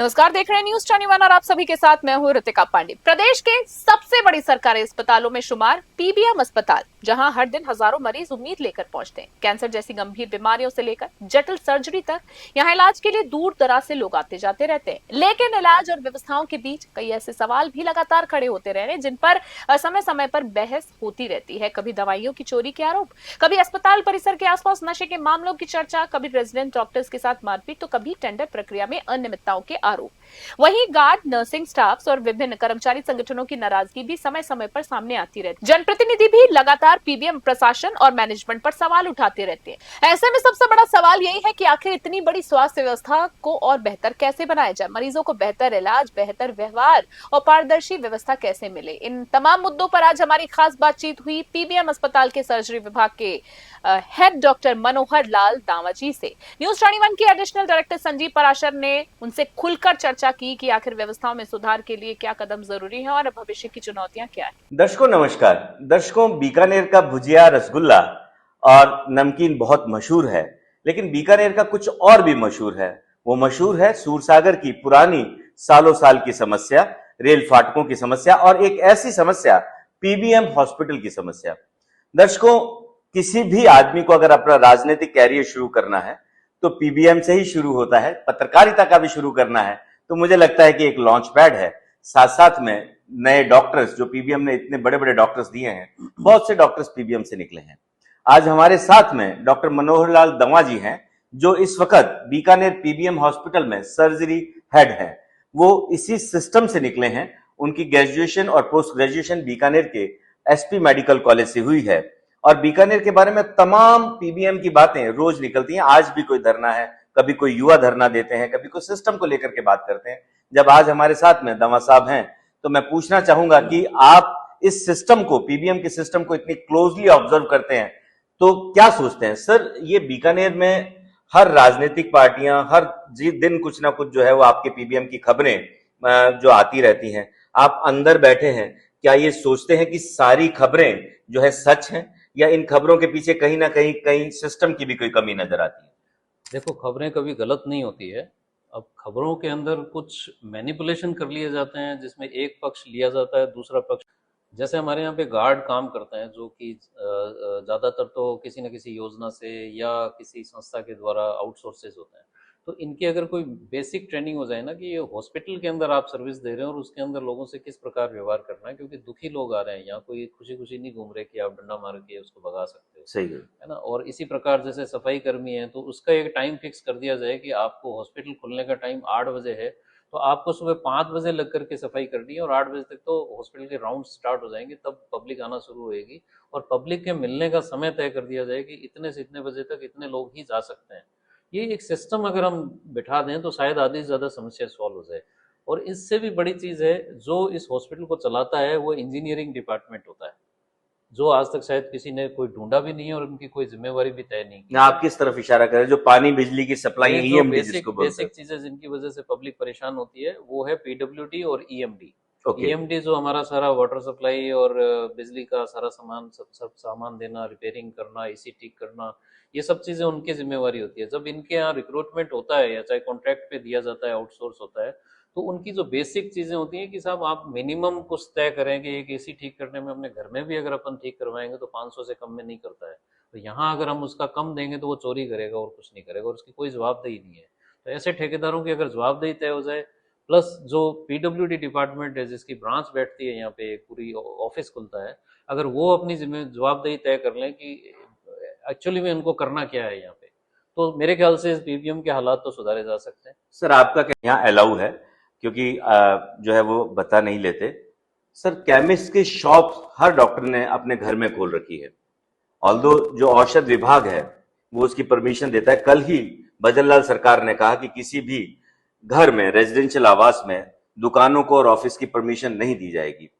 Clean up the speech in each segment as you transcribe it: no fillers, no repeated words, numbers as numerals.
नमस्कार, देख रहे हैं न्यूज 21 और आप सभी के साथ मैं हूं ऋतिका पांडे। प्रदेश के सबसे बड़ी सरकारी अस्पतालों में शुमार पीबीएम अस्पताल, जहां हर दिन हजारों मरीज उम्मीद लेकर पहुंचते हैं। कैंसर जैसी गंभीर बीमारियों से लेकर जटिल सर्जरी तक यहां इलाज के लिए दूर दराज से लोग आते जाते रहते हैं। लेकिन इलाज और व्यवस्थाओं के बीच कई ऐसे सवाल भी लगातार खड़े होते रह रहे हैं, जिन पर समय समय पर बहस होती रहती है। कभी दवाइयों की चोरी के आरोप, कभी अस्पताल परिसर के आसपास नशे के मामलों की चर्चा, कभी रेजिडेंट डॉक्टर्स के साथ मारपीट, तो कभी टेंडर प्रक्रिया में अनियमितताओं के आरोप। वहीं गार्ड, नर्सिंग स्टाफ और विभिन्न कर्मचारी संगठनों की नाराजगी भी समय समय पर सामने आती रहती है। जनप्रतिनिधि भी लगातार पीबीएम प्रशासन और मैनेजमेंट पर सवाल उठाते रहते हैं। ऐसे में सबसे बड़ा सवाल यही है कि आखिर इतनी बड़ी स्वास्थ्य व्यवस्था को और बेहतर कैसे बनाया जाए, मरीजों को बेहतर इलाज, बेहतर व्यवहार और पारदर्शी व्यवस्था कैसे मिले। इन तमाम मुद्दों पर आज हमारी खास बातचीत हुई पीबीएम अस्पताल के सर्जरी विभाग के हेड डॉक्टर मनोहर लाल दावा जी से। न्यूज 21 के एडिशनल डायरेक्टर संजीव पराशर ने उनसे खुलकर चर्चा की कि आखिर व्यवस्थाओं में सुधार के लिए क्या कदम जरूरी है और भविष्य की चुनौतियां क्या है। दर्शकों नमस्कार। दर्शकों, बीकानेर का भुजिया, रसगुल्ला और नमकीन बहुत मशहूर है, लेकिन बीकानेर का कुछ और भी मशहूर है। वो मशहूर है सूरसागर की पुरानी सालों साल की समस्या, रेल फाटकों की समस्या और एक ऐसी समस्या पीबीएम हॉस्पिटल की समस्या। दर्शकों, किसी भी आदमी को अगर अपना राजनीतिक कैरियर शुरू करना है तो पीबीएम से ही शुरू होता है। पत्रकारिता का भी शुरू करना है तो मुझे लगता है कि एक लॉन्च पैड है। साथ साथ में नए डॉक्टर्स जो पीबीएम ने इतने बड़े बड़े डॉक्टर्स दिए हैं, बहुत से डॉक्टर्स पीबीएम से निकले हैं। आज हमारे साथ में डॉक्टर मनोहर लाल दवा जी हैं, जो इस वक्त बीकानेर पीबीएम हॉस्पिटल में सर्जरी हेड है। वो इसी सिस्टम से निकले हैं। उनकी ग्रेजुएशन और पोस्ट ग्रेजुएशन बीकानेर के एसपी मेडिकल कॉलेज से हुई है और बीकानेर के बारे में तमाम पीबीएम की बातें रोज निकलती हैं। आज भी कोई धरना है, कभी कोई युवा धरना देते हैं, कभी कोई सिस्टम को लेकर के बात करते हैं। जब आज हमारे साथ में दवा साहब हैं तो मैं पूछना चाहूंगा कि आप इस सिस्टम को, पीबीएम के सिस्टम को इतनी क्लोजली ऑब्जर्व करते हैं तो क्या सोचते हैं सर? ये बीकानेर में हर राजनीतिक पार्टियां हर दिन कुछ ना कुछ जो है वो आपके पीबीएम की खबरें जो आती रहती हैं, आप अंदर बैठे हैं, क्या ये सोचते हैं कि सारी खबरें जो है सच हैं या इन खबरों के पीछे कहीं ना कहीं सिस्टम की भी कोई कमी नजर आती है? देखो, खबरें कभी गलत नहीं होती है। अब खबरों के अंदर कुछ मैनिपुलेशन कर लिए जाते हैं, जिसमें एक पक्ष लिया जाता है, दूसरा पक्ष। जैसे हमारे यहाँ पे गार्ड काम करते हैं, जो कि ज़्यादातर तो किसी न किसी योजना से या किसी संस्था के द्वारा आउटसोर्सेज होते हैं। तो इनकी अगर कोई बेसिक ट्रेनिंग हो जाए ना कि ये हॉस्पिटल के अंदर आप सर्विस दे रहे हैं और उसके अंदर लोगों से किस प्रकार व्यवहार करना है, क्योंकि दुखी लोग आ रहे हैं यहाँ, कोई खुशी खुशी नहीं घूम रहे कि आप डंडा मार के उसको भगा सकते हो। सही है ना। और इसी प्रकार जैसे सफाई कर्मी है तो उसका एक टाइम फिक्स कर दिया जाए कि आपको हॉस्पिटल खुलने का टाइम 8 बजे है, तो आपको सुबह 5 बजे लग करके सफाई करनी है और 8 बजे तक तो हॉस्पिटल के राउंड स्टार्ट हो जाएंगे, तब पब्लिक आना शुरू होएगी। और पब्लिक के मिलने का समय तय कर दिया जाए कि इतने से इतने बजे तक इतने लोग ही जा सकते हैं। ये एक सिस्टम अगर हम बिठा दें तो शायद आधी से ज़्यादा समस्या सॉल्व हो जाए। और इससे भी बड़ी चीज़ है, जो इस हॉस्पिटल को चलाता है वो इंजीनियरिंग डिपार्टमेंट होता है, जो आज तक शायद किसी ने कोई ढूंढा भी नहीं है और उनकी कोई जिम्मेवारी भी तय नहीं की। आप किस तरफ इशारा करें? जो पानी बिजली की सप्लाई, ईएमडी जिसको बोलते हैं। बेसिक चीजें जिनकी वजह से पब्लिक परेशान होती है वो है पीडब्ल्यूडी और ईएमडी। ओके। ईएमडी जो हमारा सारा वाटर सप्लाई और बिजली का सारा सामान, सब सामान देना, रिपेयरिंग करना, एसी ठीक करना, ये सब चीजें उनकी जिम्मेवारी होती है। जब इनके यहाँ रिक्रूटमेंट होता है या चाहे कॉन्ट्रैक्ट पे दिया जाता है, आउटसोर्स होता है, तो उनकी जो बेसिक चीजें होती हैं कि साहब आप मिनिमम कुछ तय करें कि एक एसी ठीक करने में, अपने घर में भी अगर अपन ठीक करवाएंगे तो 500 से कम में नहीं करता है। तो यहाँ अगर हम उसका कम देंगे तो वो चोरी करेगा और कुछ नहीं करेगा और उसकी कोई जवाबदेही नहीं है। तो ऐसे ठेकेदारों की अगर जवाबदेही तय हो जाए, प्लस जो पीडब्ल्यूडी डिपार्टमेंट है जिसकी ब्रांच बैठती है यहाँ पे, एक पूरी ऑफिस खुलता है, अगर वो अपनी जवाबदेही तय कर लें कि एक्चुअली में उनको करना क्या है यहाँ पे, तो मेरे ख्याल से पीबीएम के हालात तो सुधारे जा सकते हैं। सर, आपका क्या यहाँ अलाउ है? क्योंकि जो है वो बता नहीं लेते। सर, केमिस्ट की शॉप हर डॉक्टर ने अपने घर में खोल रखी है। ऑल्दो जो औषध विभाग है वो उसकी परमिशन देता है। कल ही भजनलाल सरकार ने कहा कि किसी भी घर में, रेजिडेंशियल आवास में दुकानों को और ऑफिस की परमिशन नहीं दी जाएगी।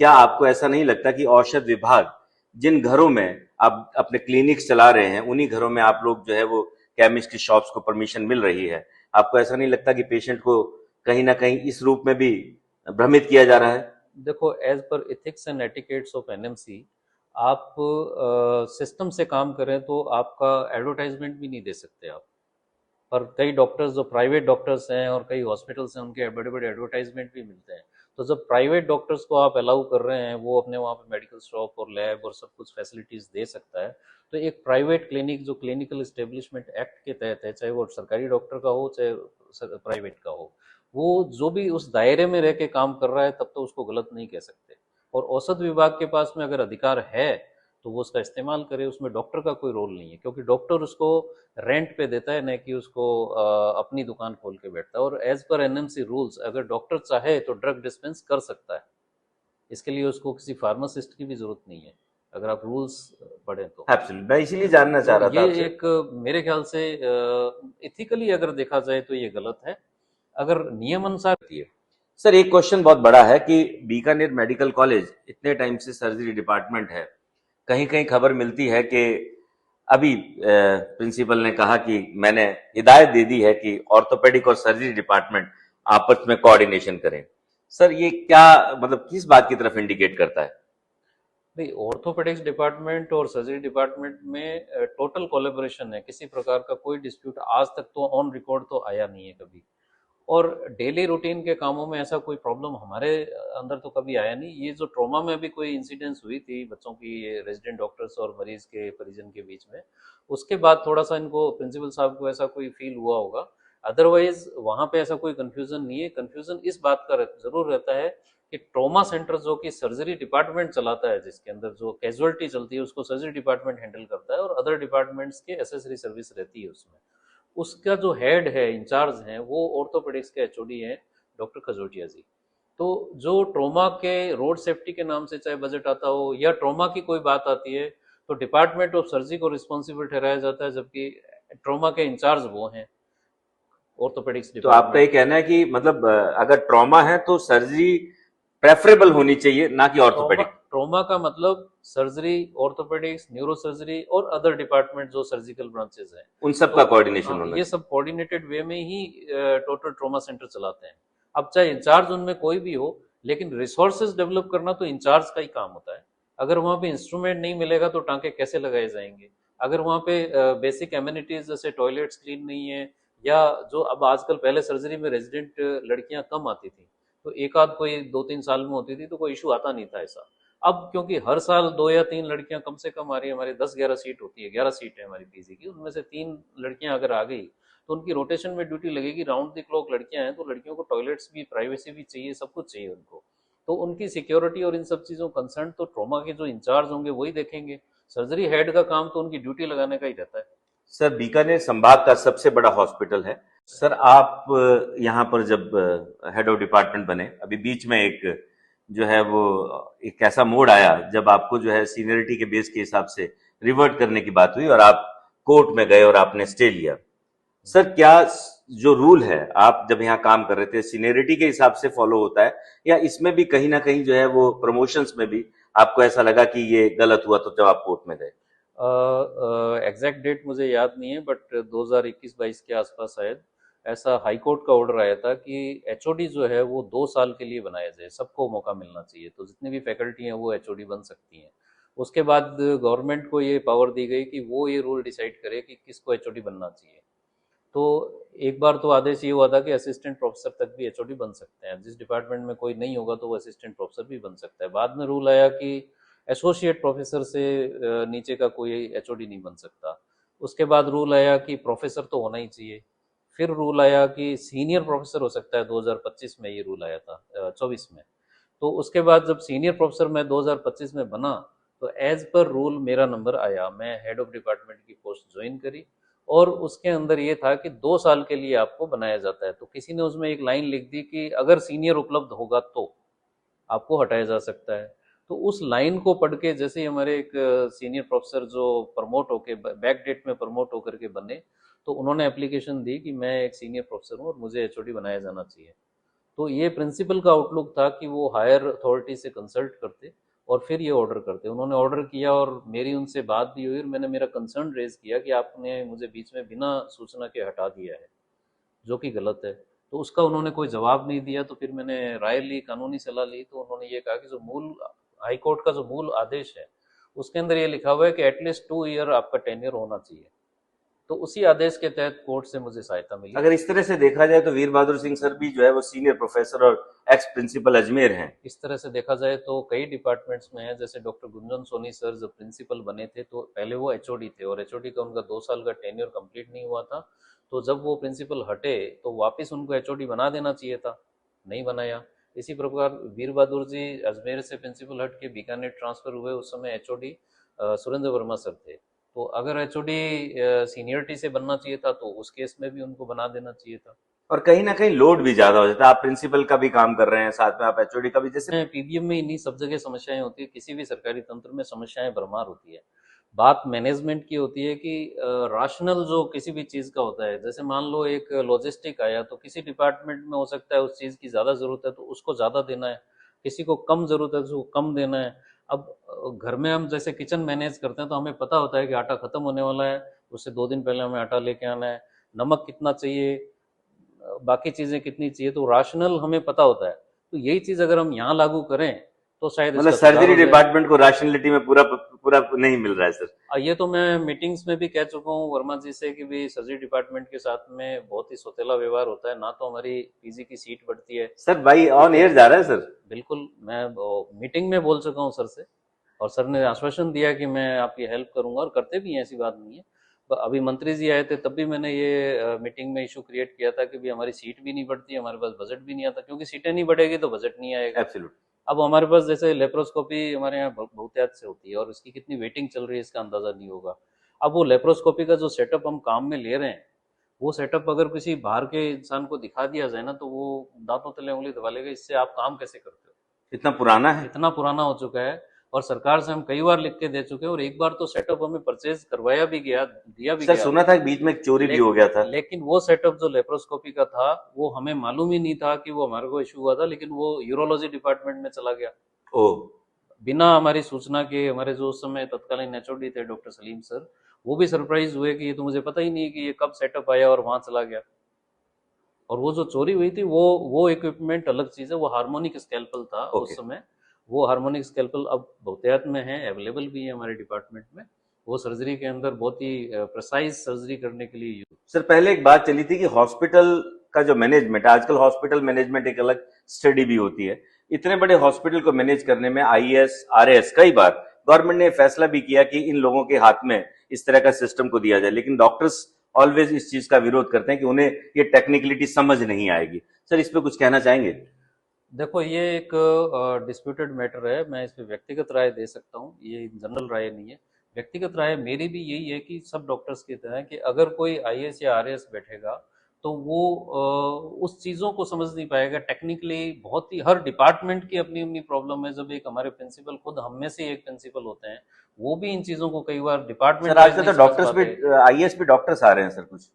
क्या आपको ऐसा नहीं लगता कि औषध विभाग, जिन घरों में आप अपने क्लिनिक्स चला रहे हैं, उन्हीं घरों में आप लोग जो है वो केमिस्ट की शॉप्स को परमिशन मिल रही है? आपको ऐसा नहीं लगता कि पेशेंट को कहीं ना कहीं इस रूप में भी भ्रमित किया जा रहा है? देखो, as per ethics and etiquettes of NMC, आप सिस्टम से काम करें तो आपका एडवर्टाइजमेंट भी नहीं दे सकते आप। और कई डॉक्टर्स जो प्राइवेट डॉक्टर्स हैं और कई हॉस्पिटल्स हैं उनके बड़े बड़े एडवर्टाइजमेंट भी मिलते हैं। तो जब प्राइवेट डॉक्टर्स को आप अलाउ कर रहे हैं, वो अपने वहाँ पे मेडिकल शॉप और लैब और सब कुछ फैसिलिटीज दे सकता है, तो एक प्राइवेट क्लिनिक जो क्लिनिकल एस्टेब्लिशमेंट एक्ट के तहत है, चाहे वो सरकारी डॉक्टर का हो चाहे प्राइवेट का हो, वो जो भी उस दायरे में रह के काम कर रहा है तब तो उसको गलत नहीं कह सकते। और औषध विभाग के पास में अगर अधिकार है तो वो उसका इस्तेमाल करे, उसमें डॉक्टर का कोई रोल नहीं है, क्योंकि डॉक्टर उसको रेंट पे देता है, न कि उसको अपनी दुकान खोल के बैठता है। और एज पर एनएमसी रूल्स अगर डॉक्टर चाहे तो ड्रग डिस्पेंस कर सकता है, इसके लिए उसको किसी फार्मासिस्ट की भी जरूरत नहीं है, अगर आप रूल्स पढ़ें तो। एब्सोल्युटली, मैं इसीलिए जानना चाह तो रहा था ये आपसे। एक मेरे ख्याल से इथिकली अगर देखा जाए तो ये गलत है, अगर नियम अनुसार है। सर, एक क्वेश्चन बहुत बड़ा है कि बीकानेर मेडिकल कॉलेज इतने टाइम से सर्जरी डिपार्टमेंट है, कहीं कहीं खबर मिलती है कि अभी प्रिंसिपल ने कहा कि मैंने हिदायत दे दी है कि ऑर्थोपेडिक और सर्जरी डिपार्टमेंट आपस में कोऑर्डिनेशन करें। सर, ये क्या मतलब किस बात की तरफ इंडिकेट करता है? नहीं, ऑर्थोपेडिक्स डिपार्टमेंट और सर्जरी डिपार्टमेंट में टोटल कोलेबोरेशन है, किसी प्रकार का कोई डिस्प्यूट आज तक तो ऑन रिकॉर्ड तो आया नहीं है कभी। और डेली रूटीन के कामों में ऐसा कोई प्रॉब्लम हमारे अंदर तो कभी आया नहीं। ये जो ट्रॉमा में भी कोई इंसिडेंस हुई थी बच्चों की रेजिडेंट डॉक्टर्स और मरीज के परिजन के बीच में, उसके बाद थोड़ा सा इनको प्रिंसिपल साहब को ऐसा कोई फील हुआ होगा, अदरवाइज वहाँ पे ऐसा कोई कंफ्यूजन नहीं है। कंफ्यूजन इस बात का जरूर रहता है कि ट्रॉमा सेंटर जो कि सर्जरी डिपार्टमेंट चलाता है, जिसके अंदर जो कैजुअलिटी चलती है उसको सर्जरी डिपार्टमेंट हैंडल करता है और अदर डिपार्टमेंट्स के एसेसरी सर्विस रहती है उसमें, उसका जो हेड है, इंचार्ज हैं, वो ऑर्थोपेडिक्स के एचओडी हैं डॉक्टर खजोटिया जी। तो जो ट्रॉमा के रोड सेफ्टी के नाम से चाहे बजट आता हो या ट्रॉमा की कोई बात आती है तो डिपार्टमेंट ऑफ सर्जरी को रिस्पॉन्सिबल ठहराया जाता है, जबकि ट्रॉमा के इंचार्ज वो हैं ऑर्थोपेडिक्स तो आपका ये डिपार्टमेंट। कहना है कि मतलब अगर ट्रॉमा है तो सर्जरी प्रेफरेबल होनी चाहिए, ना कि ट्रॉमा ऑर्थोपेडिक? ट्रॉमा का मतलब सर्जरी, ऑर्थोपेडिक्स, न्यूरो सर्जरी और अदर डिपार्टमेंट जो सर्जिकल ब्रांचेस हैं, उन सब तो का कोऑर्डिनेशन होना ये चाहिए। सब कोऑर्डिनेटेड वे में ही टोटल ट्रॉमा सेंटर चलाते हैं। अब चाहे इंचार्ज उनमें कोई भी हो, लेकिन रिसोर्सेज डेवलप करना तो इंचार्ज का ही काम होता है। अगर वहाँ पे इंस्ट्रूमेंट नहीं मिलेगा तो टांके कैसे लगाए जाएंगे? अगर वहाँ पे बेसिक एमिनिटीज जैसे टॉयलेट्स क्लीन नहीं है, या जो अब आजकल, पहले सर्जरी में रेजिडेंट लड़कियां कम आती थी, तो एक आध कोई 2-3 साल में होती थी तो कोई इशू आता नहीं था ऐसा। अब क्योंकि हर साल 2 या 3 लड़कियां कम से कम आ रही है, हमारी 10-11 सीट होती है, 11 सीट है हमारी पीजी की, उनमें से 3 लड़कियां अगर आ गई तो उनकी रोटेशन में ड्यूटी लगेगी। राउंड द क्लॉक लड़कियां हैं, तो लड़कियों को टॉयलेट्स भी, प्राइवेसी भी चाहिए, सब कुछ चाहिए उनको। तो उनकी सिक्योरिटी और इन सब चीज़ों कंसर्न तो ट्रॉमा के जो इंचार्ज होंगे वही देखेंगे। सर्जरी हेड का काम तो उनकी ड्यूटी लगाने का ही रहता है। सर, बीकानेर संभाग का सबसे बड़ा हॉस्पिटल है। सर, आप यहाँ पर जब हेड ऑफ डिपार्टमेंट बने, अभी बीच में एक जो है वो एक ऐसा मोड़ आया जब आपको जो है सीनियरिटी के बेस के हिसाब से रिवर्ट करने की बात हुई और आप कोर्ट में गए और आपने स्टे लिया। सर, क्या जो रूल है, आप जब यहाँ काम कर रहे थे, सीनियरिटी के हिसाब से फॉलो होता है, या इसमें भी कहीं ना कहीं जो है वो प्रमोशंस में भी आपको ऐसा लगा कि ये गलत हुआ तो जब आप कोर्ट में गए? एग्जैक्ट डेट मुझे याद नहीं है, बट 2021-22 के आसपास शायद ऐसा हाई कोर्ट का ऑर्डर आया था कि एचओडी जो है वो 2 साल के लिए बनाया जाए, सबको मौका मिलना चाहिए, तो जितनी भी फैकल्टी हैं वो एचओडी बन सकती हैं। उसके बाद गवर्नमेंट को ये पावर दी गई कि वो ये रूल डिसाइड करे कि किसको एचओडी बनना चाहिए। तो एक बार तो आदेश ये हुआ था कि असिस्टेंट प्रोफेसर तक भी एचओडी बन सकते हैं, जिस डिपार्टमेंट में कोई नहीं होगा तो वो असिस्टेंट प्रोफेसर भी बन सकता है। बाद में रूल आया कि एसोसिएट प्रोफेसर से नीचे का कोई एचओडी नहीं बन सकता। उसके बाद रूल आया कि प्रोफेसर तो होना ही चाहिए। फिर रूल आया कि सीनियर प्रोफेसर हो सकता है, 2025 में ये रूल आया था, 24 में। तो उसके बाद जब सीनियर प्रोफेसर मैं 2025 में बना तो एज पर रूल मेरा नंबर आया, मैं हेड ऑफ डिपार्टमेंट की पोस्ट ज्वाइन करी, और उसके अंदर ये था कि 2 साल के लिए आपको बनाया जाता है। तो किसी ने उसमें एक लाइन लिख दी कि अगर सीनियर उपलब्ध होगा तो आपको हटाया जा सकता है। तो उस लाइन को पढ़ के जैसे ही हमारे एक सीनियर प्रोफेसर जो प्रमोट होके बैक डेट में प्रमोट होकर के बने, तो उन्होंने एप्लीकेशन दी कि मैं एक सीनियर प्रोफेसर हूँ और मुझे एचओडी बनाया जाना चाहिए। तो ये प्रिंसिपल का आउटलुक था कि वो हायर अथॉरिटी से कंसल्ट करते और फिर ये ऑर्डर करते। उन्होंने ऑर्डर किया और मेरी उनसे बात भी हुई और मैंने मेरा कंसर्न रेज किया कि आपने मुझे बीच में बिना सूचना के हटा दिया है, जो कि गलत है। तो उसका उन्होंने कोई जवाब नहीं दिया। तो फिर मैंने राय ली, कानूनी सलाह ली, तो उन्होंने ये कहा कि जो मूल हाई कोर्ट का जो मूल आदेश है उसके अंदर ये लिखा हुआ है कि एटलीस्ट 2 ईयर आपका टेन्योर होना चाहिए। तो उसी आदेश के तहत कोर्ट से मुझे सहायता मिली। अगर इस तरह से देखा जाए तो वीर बहादुर सिंह सर भी जो है वो सीनियर प्रोफेसर और एक्स प्रिंसिपल अजमेर हैं। इस तरह से देखा जाए तो कई डिपार्टमेंट्स में है, जैसे डॉक्टर गुंजन सोनी सर जब प्रिंसिपल बने थे तो पहले वो एचओडी थे और एचओडी का उनका 2 साल का टेन्योर कंप्लीट नहीं हुआ था, तो जब वो प्रिंसिपल हटे तो वापस उनको एचओडी बना देना चाहिए था, नहीं बनाया। इसी प्रकार वीर बहादुर जी अजमेर से प्रिंसिपल हट के बीकानेर ट्रांसफर हुए, उस समय एचओडी सुरेंद्र वर्मा सर थे। तो अगर एचओडी सीनियरिटी से बनना चाहिए था तो उस केस में भी उनको बना देना चाहिए था। और कहीं ना कहीं लोड भी ज्यादा हो जाता है, आप प्रिंसिपल का भी काम कर रहे हैं, साथ में आप एचओडी का भी, जैसे पीबीएम में इन्हीं सब जगह समस्याएं होती है, किसी भी सरकारी तंत्र में समस्याएं भरमार होती है। बात मैनेजमेंट की होती है कि राशनल जो किसी भी चीज का होता है, जैसे मान लो एक लॉजिस्टिक आया तो किसी डिपार्टमेंट में हो सकता है उस चीज की ज्यादा जरूरत है तो उसको ज्यादा देना है, किसी को कम जरूरत है तो उसको कम देना है। अब घर में हम जैसे किचन मैनेज करते हैं तो हमें पता होता है कि आटा खत्म होने वाला है, उससे 2 दिन पहले हमें आटा लेके आना है, नमक कितना चाहिए, बाकी चीजें कितनी चाहिए, तो राशनल हमें पता होता है। तो यही चीज अगर हम यहाँ लागू करें तो शायद मतलब इसका सुधार सर्जरी हो जाए। डिपार्टमेंट को राशनलिटी में पूरा पूरा नहीं मिल रहा है सर। ये तो मैं मीटिंग्स में भी कह चुका हूँ वर्मा जी से कि भी सर्जरी डिपार्टमेंट के साथ में बहुत ही सौतेला व्यवहार होता है, ना तो हमारी पीजी की सीट बढ़ती है। सर भाई ऑन एयर जा रहा है सर। बिल्कुल, मैं मीटिंग में बोल चुका हूँ सर से, और सर ने आश्वासन दिया कि मैं आपकी हेल्प करूंगा, और करते भी हैं, ऐसी बात नहीं है। अभी मंत्री जी आए थे तब भी मैंने ये मीटिंग में इशू क्रिएट किया था कि भी हमारी सीट भी नहीं बढ़ती, हमारे पास बजट भी नहीं आता, क्योंकि सीटें नहीं बढ़ेगी तो बजट नहीं आएगा। एब्सोल्यूट। अब हमारे पास जैसे लेप्रोस्कोपी हमारे यहाँ बहुतायत से होती है और इसकी कितनी वेटिंग चल रही है इसका अंदाजा नहीं होगा। अब वो लेप्रोस्कोपी का जो सेटअप हम काम में ले रहे हैं, वो सेटअप अगर किसी बाहर के इंसान को दिखा दिया जाए ना तो वो दांतों तले उंगली दबा लेगा, इससे आप काम कैसे करते हो, इतना पुराना है। इतना पुराना हो चुका है। और सरकार से हम कई बार लिख के दे चुके हैं, और एक बार तो सेटअप हमें परचेज करवाया भी गया, दिया भी सर गया। सुना था कि बीच में एक चोरी भी हो गया था। लेकिन वो सेटअप जो लेप्रोस्कोपी का था वो हमें मालूम ही नहीं था कि वो हमारे को इशू हुआ था, लेकिन वो यूरोलॉजी डिपार्टमेंट में चला गया ओह। बिना हमारी सूचना के। हमारे जो उस समय तत्कालीन एचओडी थे डॉक्टर सलीम सर, वो भी सरप्राइज हुए कि ये तो मुझे पता ही नहीं कि ये कब सेटअप आया और वहां चला गया। और वो जो चोरी हुई थी वो इक्विपमेंट अलग चीज है, वो हार्मोनिक स्कैल्पल था उस समय। वो हार्मोनिक स्कैल्पल अब बहुतायत में है, अवेलेबल भी है हमारे डिपार्टमेंट में। वो सर्जरी के अंदर बहुत ही प्रिसाइज सर्जरी करने के लिए यूज। सर पहले एक बात चली थी कि हॉस्पिटल का जो मैनेजमेंट, आजकल हॉस्पिटल मैनेजमेंट एक अलग स्टडी भी होती है। इतने बड़े हॉस्पिटल को मैनेज करने में आईएएस आरएएस, कई बार गवर्नमेंट ने फैसला भी किया कि इन लोगों के हाथ में इस तरह का सिस्टम को दिया जाए, लेकिन डॉक्टर्स ऑलवेज इस चीज का विरोध करते हैं कि उन्हें ये टेक्निकलिटी समझ नहीं आएगी। सर इस पे कुछ कहना चाहेंगे? देखो, ये एक डिस्प्यूटेड मैटर है, मैं इस पे व्यक्तिगत राय दे सकता हूँ, ये जनरल राय नहीं है। व्यक्तिगत राय मेरी भी यही है कि सब डॉक्टर्स की तरह कि अगर कोई आईएएस या आरएएस बैठेगा तो वो उस चीज़ों को समझ नहीं पाएगा टेक्निकली। बहुत ही हर डिपार्टमेंट की अपनी अपनी प्रॉब्लम है। जब एक हमारे प्रिंसिपल, खुद हम में से एक प्रिंसिपल होते हैं, वो भी इन चीज़ों को कई बार डिपार्टमेंट सर आजकल तो डॉक्टर्स भी, आईएएस भी डॉक्टर्स आ रहे हैं सर, कुछ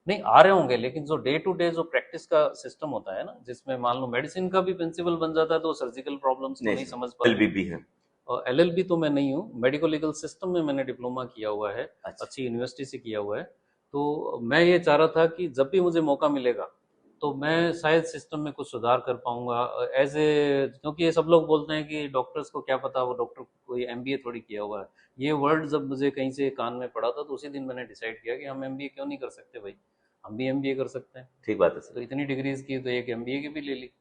नहीं आ रहे होंगे, लेकिन जो डे टू डे जो प्रैक्टिस का सिस्टम होता है ना, जिसमें मान लो मेडिसिन का भी प्रिंसिपल बन जाता है तो सर्जिकल प्रॉब्लम्स को नहीं समझ पाते। एलबी भी है। और एलएलबी तो मैं नहीं हूँ, मेडिकल लीगल सिस्टम में मैंने डिप्लोमा किया हुआ है, अच्छी यूनिवर्सिटी से किया हुआ है। तो मैं ये चाह रहा था कि जब भी मुझे मौका मिलेगा तो मैं शायद सिस्टम में कुछ सुधार कर पाऊंगा एज ए, क्योंकि ये सब लोग बोलते हैं कि डॉक्टर्स को क्या पता, वो डॉक्टर कोई एमबीए थोड़ी किया हुआ है। ये वर्ड जब मुझे कहीं से कान में पड़ा था तो उसी दिन मैंने डिसाइड किया कि हम एमबीए क्यों नहीं कर सकते भाई, हम भी एमबीए कर सकते हैं। ठीक बात है सर। तो इतनी डिग्रीज की तो एक एमबीए की भी ले ली।